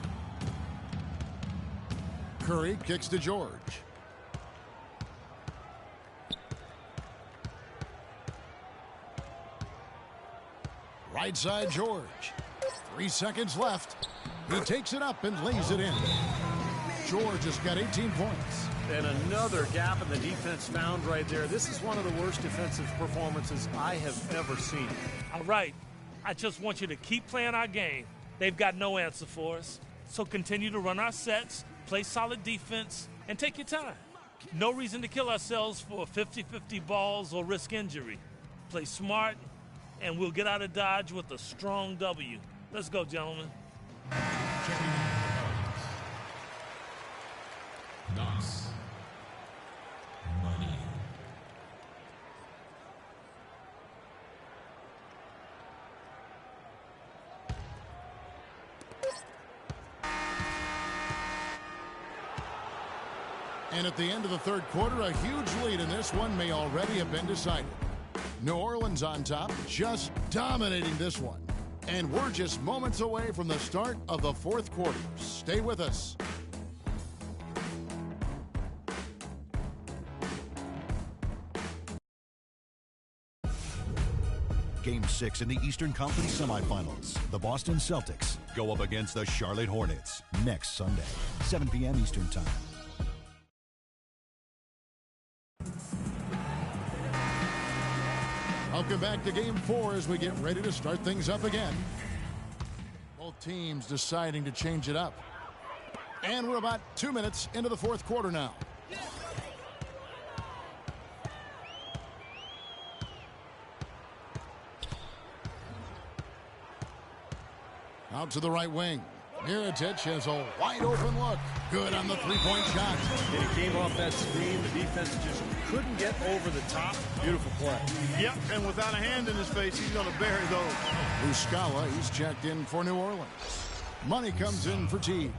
Curry kicks to George. Right side, George. 3 seconds left. He takes it up and lays it in. George has got 18 points. And another gap in the defense found right there. This is one of the worst defensive performances I have ever seen. All right. I just want you to keep playing our game. They've got no answer for us. So continue to run our sets, play solid defense, and take your time. No reason to kill ourselves for 50-50 balls or risk injury. Play smart, and we'll get out of Dodge with a strong W. Let's go, gentlemen. Checking in the Knox. Money. And at the end of the third quarter, a huge lead in this one may already have been decided. New Orleans on top, just dominating this one. And we're just moments away from the start of the fourth quarter. Stay with us. Game 6 in the Eastern Conference semifinals. The Boston Celtics go up against the Charlotte Hornets next Sunday, 7 p.m. Eastern Time. Welcome back to Game 4 as we get ready to start things up again. Both teams deciding to change it up. And we're about 2 minutes into the fourth quarter now. Out to the right wing. Mirotic has a wide open look. Good on the three-point shot. And it came off that screen. The defense just couldn't get over the top. Beautiful play. Yep, and without a hand in his face, he's going to bury those. Muscala, he's checked in for New Orleans. Money comes in for Teague.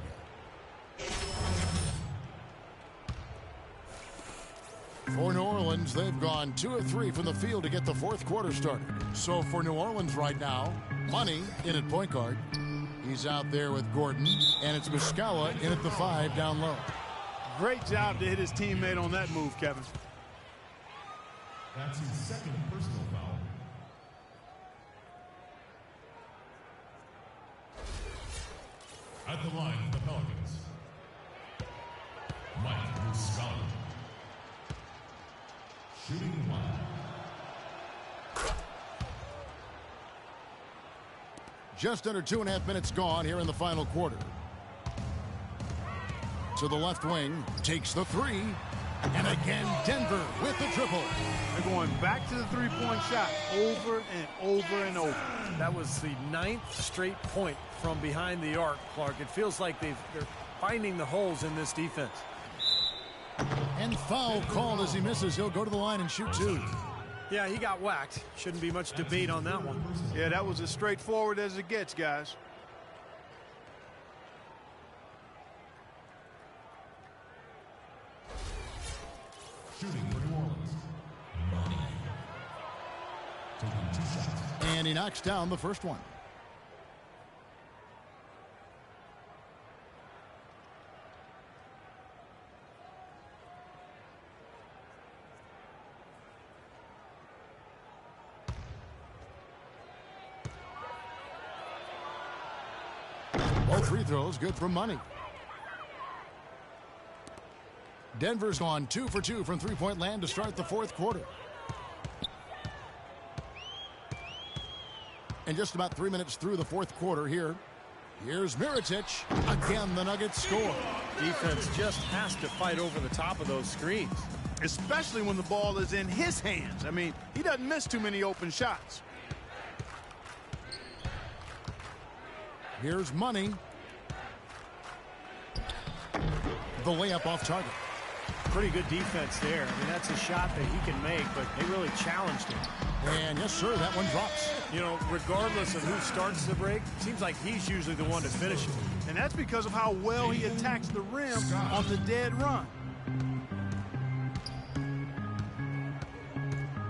For New Orleans, they've gone 2 of 3 from the field to get the fourth quarter started. So for New Orleans right now, Money in at point guard. He's out there with Gordon, and it's Muscala in at the 5 down low. Great job to hit his teammate on that move, Kevin. That's his second personal foul. At the line for the Pelicans, Mike Muscala. Shooting 1. Just under 2.5 minutes gone here in the final quarter. To the left wing, takes the three. And again, Denver with the triple. They're going back to the three-point shot over and over and over. That was the 9th straight point from behind the arc, Clark. It feels like they're finding the holes in this defense. And foul called as he misses. He'll go to the line and shoot 2. Yeah, he got whacked. Shouldn't be much debate on that one. Yeah, that was as straightforward as it gets, guys. Shooting for New Orleans. Money. Taking 2 shots. And he knocks down the first one. Both free throws good for money. Denver's gone 2 for 2 from three-point land to start the fourth quarter. And just about 3 minutes through the fourth quarter here. Here's Mirotic. Again, the Nuggets score. Defense just has to fight over the top of those screens. Especially when the ball is in his hands. I mean, he doesn't miss too many open shots. Here's Money. The layup off target. Pretty good defense there. I mean, that's a shot that he can make, but they really challenged him. And yes, sir, that one drops. You know, regardless of who starts the break, it seems like he's usually the one to finish it. And that's because of how well he attacks the rim on the dead run.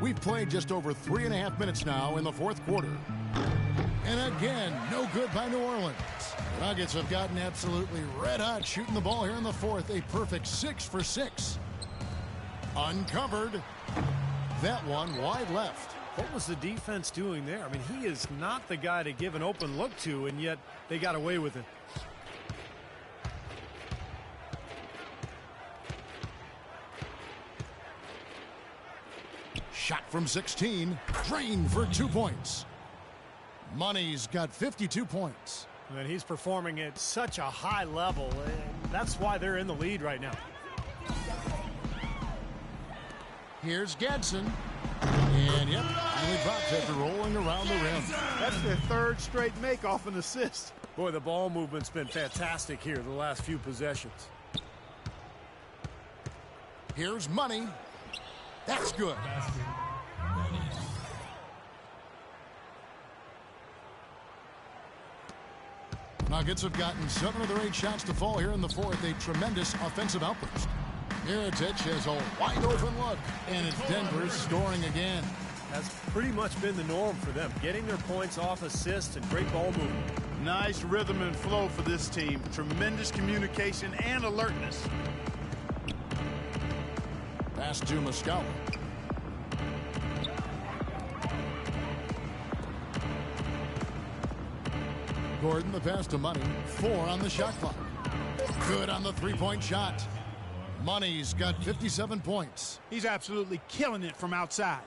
We've played just over 3.5 minutes now in the fourth quarter. And again, no good by New Orleans. The Nuggets have gotten absolutely red hot shooting the ball here in the fourth. A perfect 6 for 6. Uncovered. That one wide left. What was the defense doing there? I mean, he is not the guy to give an open look to, and yet they got away with it. Shot from 16. Drained for 2 points. Money's got 52 points. And he's performing at such a high level. And that's why they're in the lead right now. Here's Gadsden. And yep, finally drops after rolling around the rim. That's their third straight make off an assist. Boy, the ball movement's been fantastic here the last few possessions. Here's Money. That's good. Nuggets have gotten 7 of their 8 shots to fall here in the fourth. A tremendous offensive outburst. Mirotic has a wide open look, and it's Denver scoring again. That's pretty much been the norm for them, getting their points off assists and great ball movement. Nice rhythm and flow for this team. Tremendous communication and alertness. Pass to Muscala. Gordon, the pass to Money. 4 on the shot clock. Good on the three-point shot. Money's got 57 points. He's absolutely killing it from outside.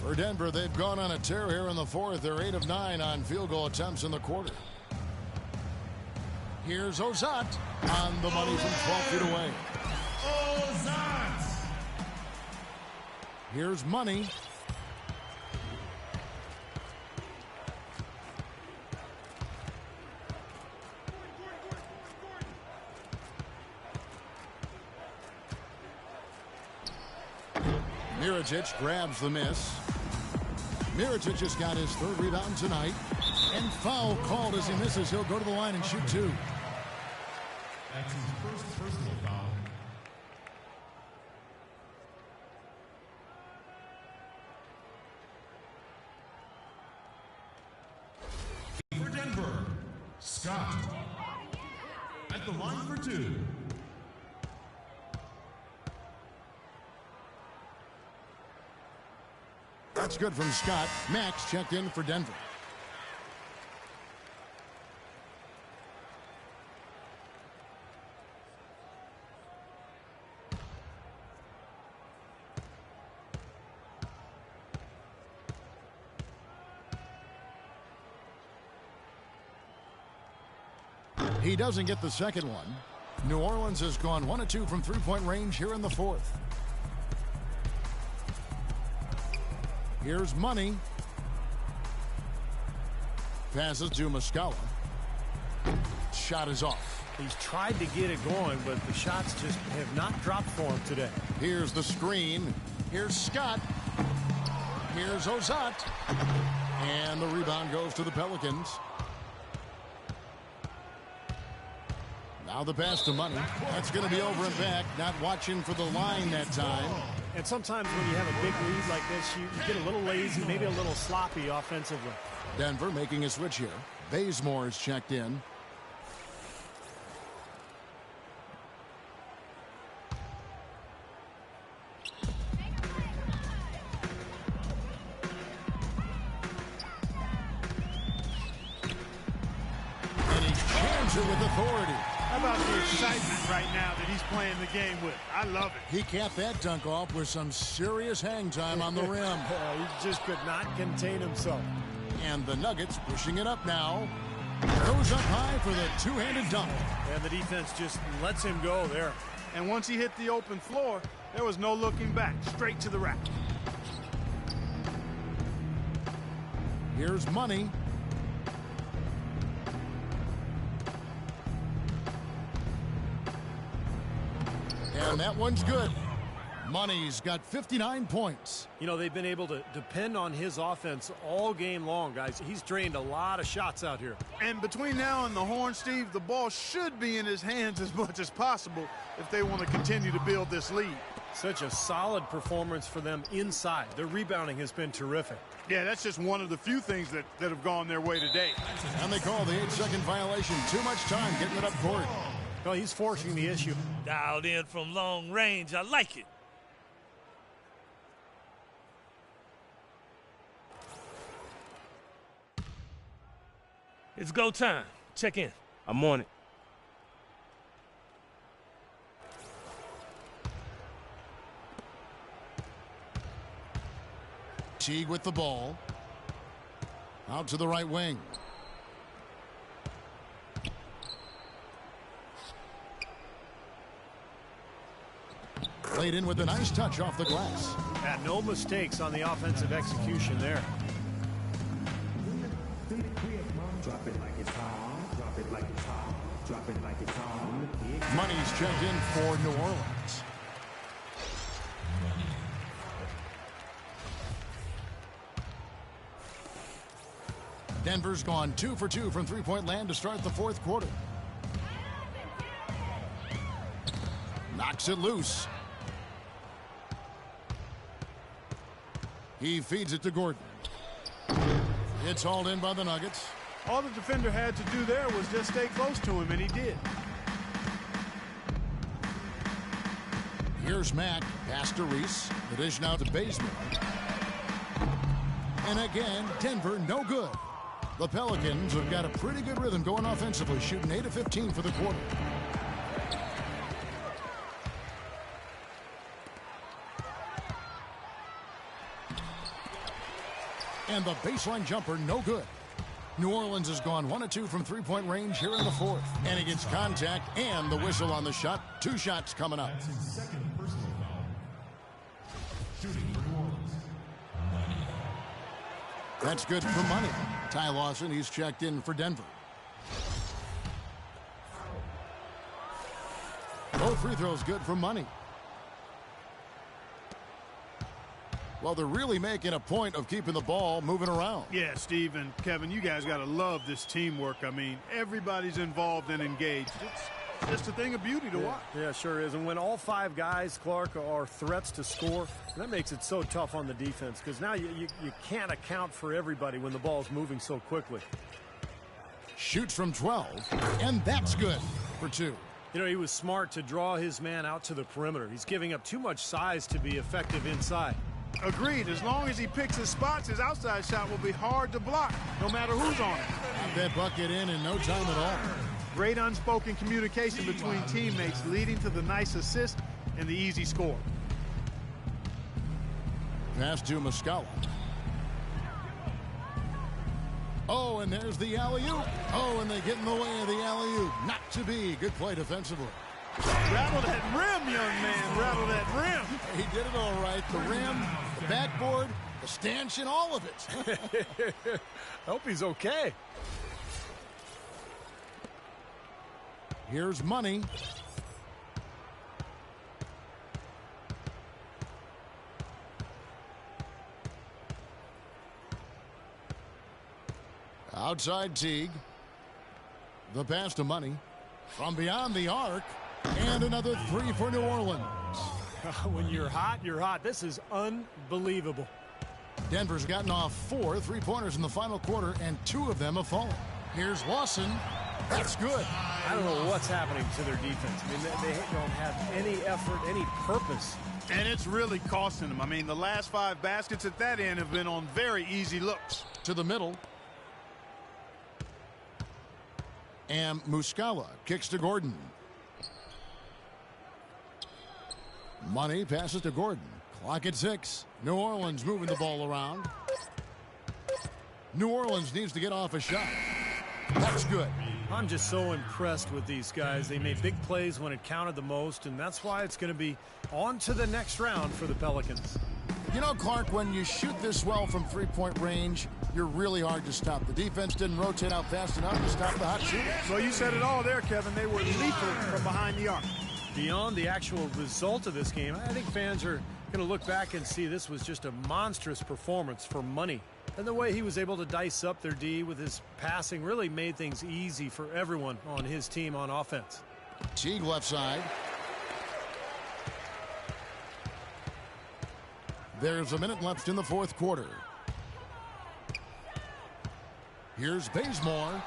For Denver, they've gone on a tear here in the fourth. They're 8 of 9 on field goal attempts in the quarter. Here's Ozat on the money from 12 feet away. Ozat! Here's Money. Mirotic grabs the miss. Mirotic has got his 3rd rebound tonight. And foul called as he misses. He'll go to the line and shoot 2. That's his first personal foul. For Denver, Scott. At the line for 2. That's good from Scott. Max checked in for Denver. He doesn't get the second one. New Orleans has gone 1 of 2 from three-point range here in the fourth. Here's Money. Passes to Muscala. Shot is off. He's tried to get it going, but the shots just have not dropped for him today. Here's the screen. Here's Scott. Here's Ozat. And the rebound goes to the Pelicans. Now the pass to Money. That's going to be over and back. Not watching for the line that time. And sometimes when you have a big lead like this, you get a little lazy, maybe a little sloppy offensively. Denver making a switch here. Bazemore is checked in. And he jams it with authority. How about the excitement right now that he's playing the game with? I love it. He capped that dunk off with some serious hang time on the rim. He just could not contain himself. And the Nuggets pushing it up now. Goes up high for the two-handed dunk. And the defense just lets him go there. And once he hit the open floor, there was no looking back. Straight to the rack. Here's Money. And that one's good. Money's got 59 points. You know, they've been able to depend on his offense all game long, guys. He's drained a lot of shots out here. And between now and the horn, Steve, the ball should be in his hands as much as possible if they want to continue to build this lead. Such a solid performance for them inside. Their rebounding has been terrific. Yeah, that's just one of the few things that have gone their way today. And they call the 8-second violation. Too much time getting it up court. Well, he's forcing the issue. Dialed in from long range. I like it. It's go time. Check in. I'm on it. Teague with the ball. Out to the right wing. Played in with a nice touch off the glass. And no mistakes on the offensive execution there. Drop it like it's hot. Drop it like it's hot. Drop it like it's hot. Money's checked in for New Orleans. Denver's gone 2 for 2 from three-point land to start the fourth quarter. Knocks it loose. He feeds it to Gordon. It's hauled in by the Nuggets. All the defender had to do there was just stay close to him, and he did. Here's Mack. Pass to Reese. The dish now to Bazemore. And again, Denver no good. The Pelicans have got a pretty good rhythm going offensively, shooting 8 of 15 for the quarter. And the baseline jumper, no good. New Orleans has gone 1 of 2 from three-point range here in the fourth. And he gets contact and the whistle on the shot. 2 shots coming up. That's his second personal foul. Shooting for New Orleans. That's good for Money. Ty Lawson, he's checked in for Denver. Both free throws good for Money. Well, they're really making a point of keeping the ball moving around. Yeah, Steve and Kevin, you guys got to love this teamwork. I mean, everybody's involved and engaged. It's just a thing of beauty to watch. Yeah, sure is. And when all 5 guys, Clark, are threats to score, that makes it so tough on the defense because now you can't account for everybody when the ball's moving so quickly. Shoots from 12, and that's good for 2. You know, he was smart to draw his man out to the perimeter. He's giving up too much size to be effective inside. Agreed. As long as he picks his spots, his outside shot will be hard to block, no matter who's on it. Got that bucket in no time at all. Great unspoken communication between teammates, leading to the nice assist and the easy score. Pass to Muscala. Oh, and there's the alley-oop. Oh, and they get in the way of the alley-oop. Not to be. Good play defensively. Rattle that rim, young man. Rattle that rim. He did it all right. The rim, the backboard, the stanchion, all of it. I hope he's okay. Here's Money. Outside Teague. The pass to Money. From beyond the arc. And another three for New Orleans. When you're hot, you're hot. This is unbelievable. Denver's gotten off 4 3-pointers in the final quarter, and 2 of them have fallen. Here's Lawson. That's good. I don't know what's happening to their defense. I mean, they don't have any effort, any purpose. And it's really costing them. I mean, the last 5 baskets at that end have been on very easy looks. To the middle. And Muscala kicks to Gordon. Money passes to Gordon. Clock at 6. New Orleans moving the ball around. New Orleans needs to get off a shot. That's good. I'm just so impressed with these guys. They made big plays when it counted the most, and that's why it's going to be on to the next round for the Pelicans. You know, Clark, when you shoot this well from three-point range, you're really hard to stop. The defense didn't rotate out fast enough to stop the hot shooters. Well, you said it all there, Kevin. They were lethal from behind the arc. Beyond the actual result of this game, I think fans are going to look back and see this was just a monstrous performance for Money. And the way he was able to dice up their D with his passing really made things easy for everyone on his team on offense. Teague left side. There's a minute left in the fourth quarter. Here's Bazemore.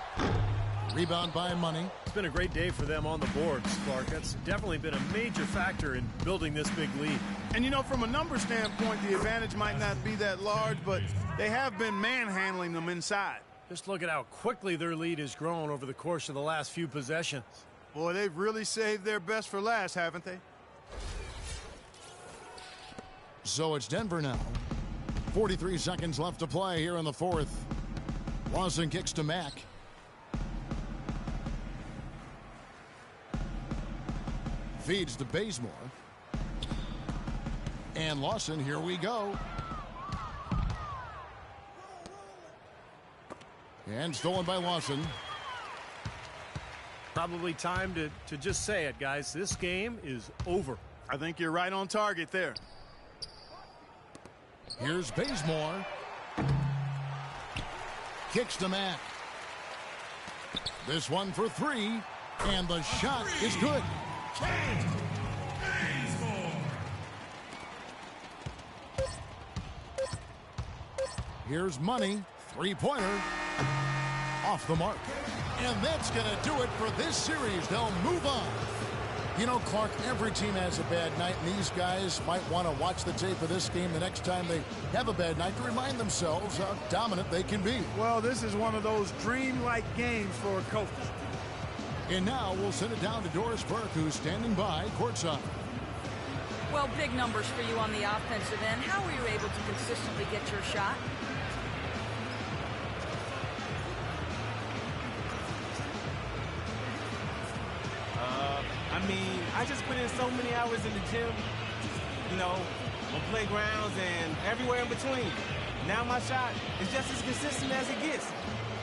Rebound by Money. It's been a great day for them on the boards, Clark. That's definitely been a major factor in building this big lead. And, you know, from a number standpoint, the advantage might not be that large, but they have been manhandling them inside. Just look at how quickly their lead has grown over the course of the last few possessions. Boy, they've really saved their best for last, haven't they? So it's Denver now. 43 seconds left to play here in the fourth. Lawson kicks to Mack. Feeds to Bazemore. And Lawson, here we go. And stolen by Lawson. Probably time to just say it, guys. This game is over. I think you're right on target there. Here's Bazemore. Kicks to Mack. This one for 3. And the shot is good. Here's Money. 3-pointer. Off the mark. And that's going to do it for this series. They'll move on. You know, Clark, every team has a bad night, and these guys might want to watch the tape of this game the next time they have a bad night to remind themselves how dominant they can be. Well, this is one of those dream-like games for a coach. And now we'll send it down to Doris Burke, who's standing by courtside. Well, big numbers for you on the offensive end. How were you able to consistently get your shot? I mean, I just put in so many hours in the gym, you know, on playgrounds and everywhere in between. Now my shot is just as consistent as it gets.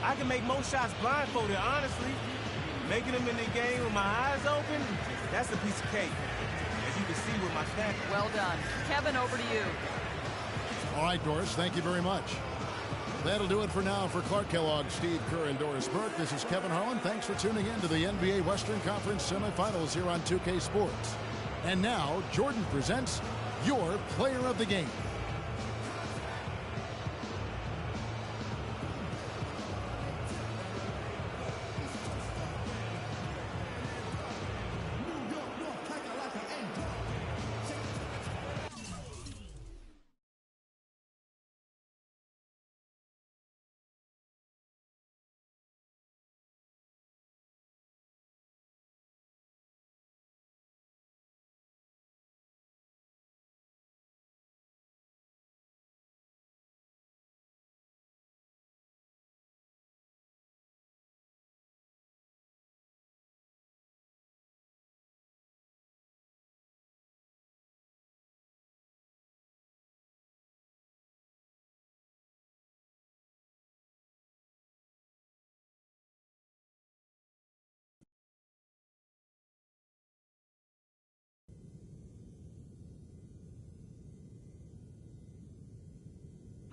I can make most shots blindfolded, honestly. Making them in the game with my eyes open, that's a piece of cake, as you can see with my stats. Well done. Kevin, over to you. All right, Doris, thank you very much. That'll do it for now. For Clark Kellogg, Steve Kerr, and Doris Burke, this is Kevin Harlan. Thanks for tuning in to the NBA Western Conference semifinals here on 2K Sports. And now, Jordan presents your player of the game.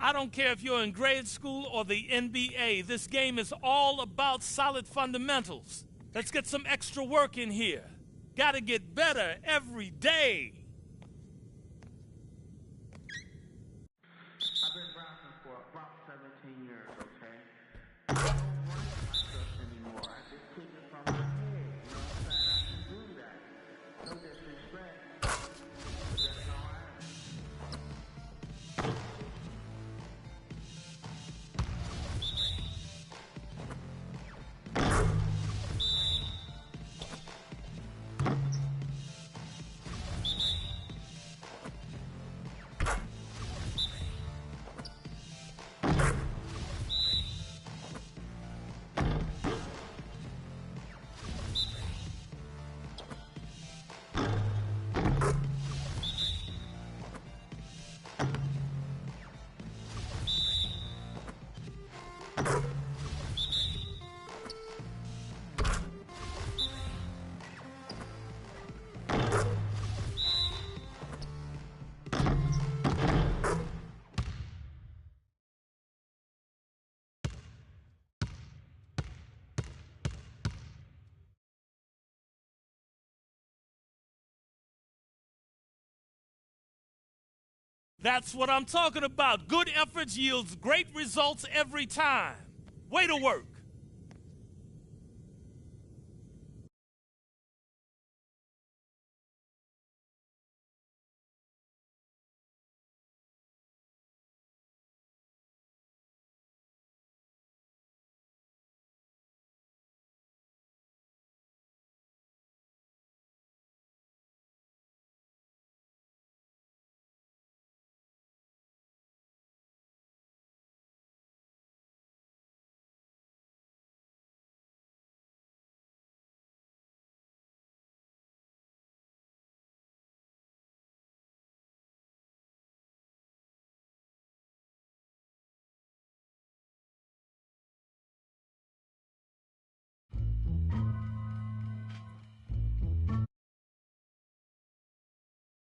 I don't care if you're in grade school or the NBA. This game is all about solid fundamentals. Let's get some extra work in here. Gotta get better every day. I've been rapping for about 17 years, okay? I don't write my stuff anymore. I just kick it from my head. You know what I'm saying? I can do that. No disrespect. But that's how I am. That's what I'm talking about. Good efforts yields great results every time. Way to work.